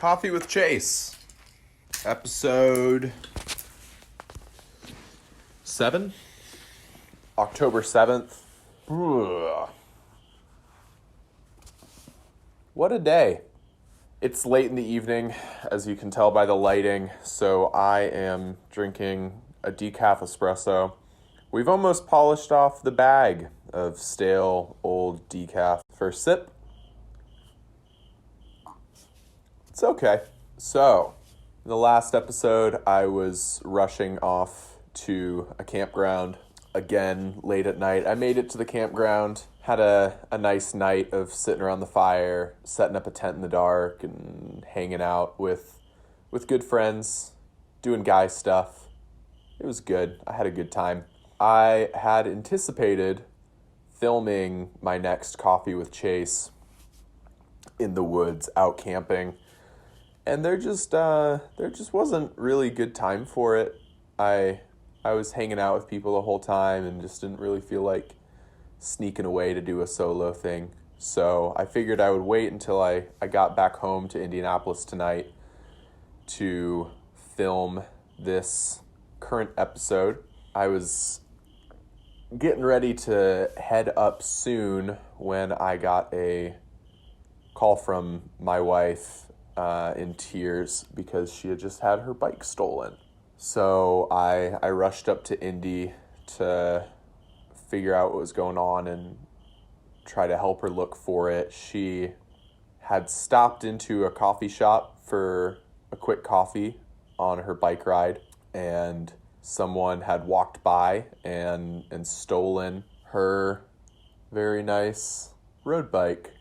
Coffee with Chase, episode 7, October 7th. Ugh. What a day. It's late in the evening, as you can tell by the lighting, so I am drinking a decaf espresso. We've almost polished off the bag of stale old decaf. First sip. It's okay. So, in the last episode, I was rushing off to a campground again late at night. I made it to the campground, had a nice night of sitting around the fire, setting up a tent in the dark, and hanging out with good friends, doing guy stuff. It was good. I had a good time. I had anticipated filming my next Coffee with Chase in the woods, out camping. And there just wasn't really good time for it. I was hanging out with people the whole time and just didn't really feel like sneaking away to do a solo thing. So I figured I would wait until I got back home to Indianapolis tonight to film this current episode. I was getting ready to head up soon when I got a call from my wife in tears because she had just had her bike stolen. So I rushed up to Indy to figure out what was going on and try to help her look for it. She had stopped into a coffee shop for a quick coffee on her bike ride, and someone had walked by and stolen her very nice road bike.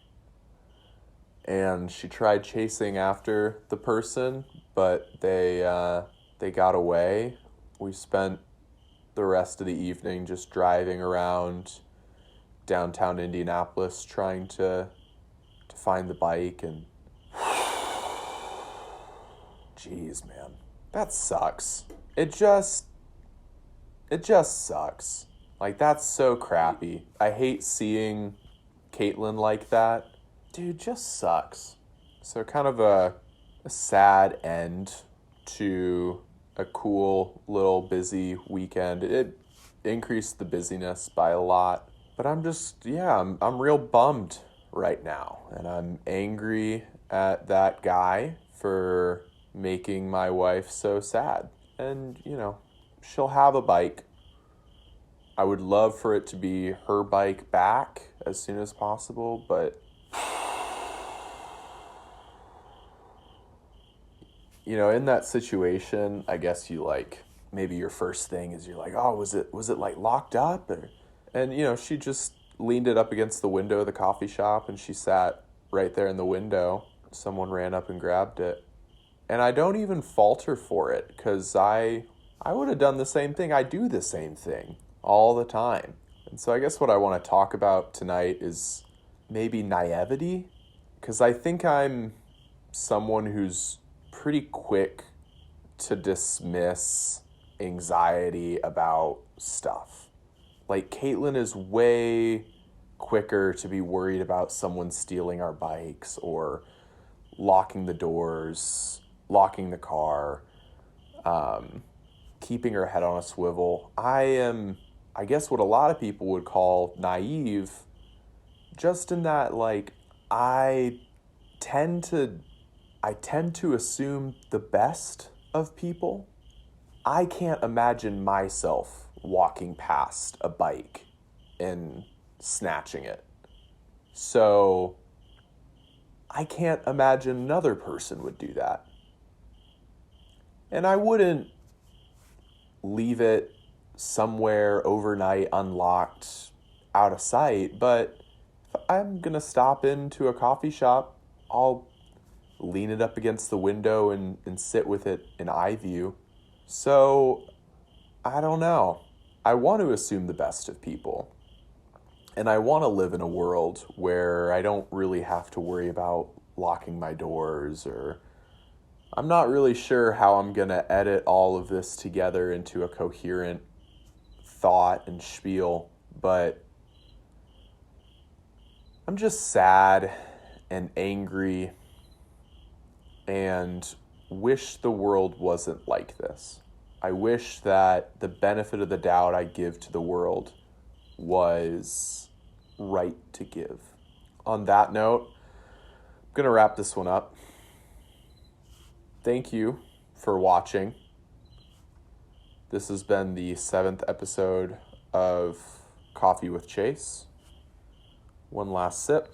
And she tried chasing after the person, but they got away. We spent the rest of the evening just driving around downtown Indianapolis trying to find the bike, and jeez, man, that sucks. It just sucks. Like, that's so crappy. I hate seeing Caitlin like that. Dude, just sucks. So kind of a sad end to a cool little busy weekend. It increased the busyness by a lot. But I'm real bummed right now. And I'm angry at that guy for making my wife so sad. And, she'll have a bike. I would love for it to be her bike back as soon as possible, but in that situation, I guess maybe your first thing is you're like, oh, was it like locked up? And she just leaned it up against the window of the coffee shop and she sat right there in the window. Someone ran up and grabbed it. And I don't even fault her for it because I would have done the same thing. I do the same thing all the time. And so I guess what I want to talk about tonight is maybe naivety, because I think I'm someone who's pretty quick to dismiss anxiety about stuff. Like, Caitlin is way quicker to be worried about someone stealing our bikes or locking the doors, locking the car, keeping her head on a swivel. I am, I guess, what a lot of people would call naive, just in that, I tend to assume the best of people. I can't imagine myself walking past a bike and snatching it. So I can't imagine another person would do that. And I wouldn't leave it somewhere overnight unlocked out of sight, but if I'm going to stop into a coffee shop, I'll lean it up against the window and sit with it in eye view. So, I don't know. I want to assume the best of people. And I want to live in a world where I don't really have to worry about locking my doors, or I'm not really sure how I'm going to edit all of this together into a coherent thought and spiel, but I'm just sad and angry and wish the world wasn't like this. I wish that the benefit of the doubt I give to the world was right to give. On that note, I'm going to wrap this one up. Thank you for watching. This has been the 7th episode of Coffee with Chase. One last sip.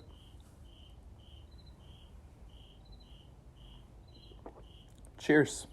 Cheers.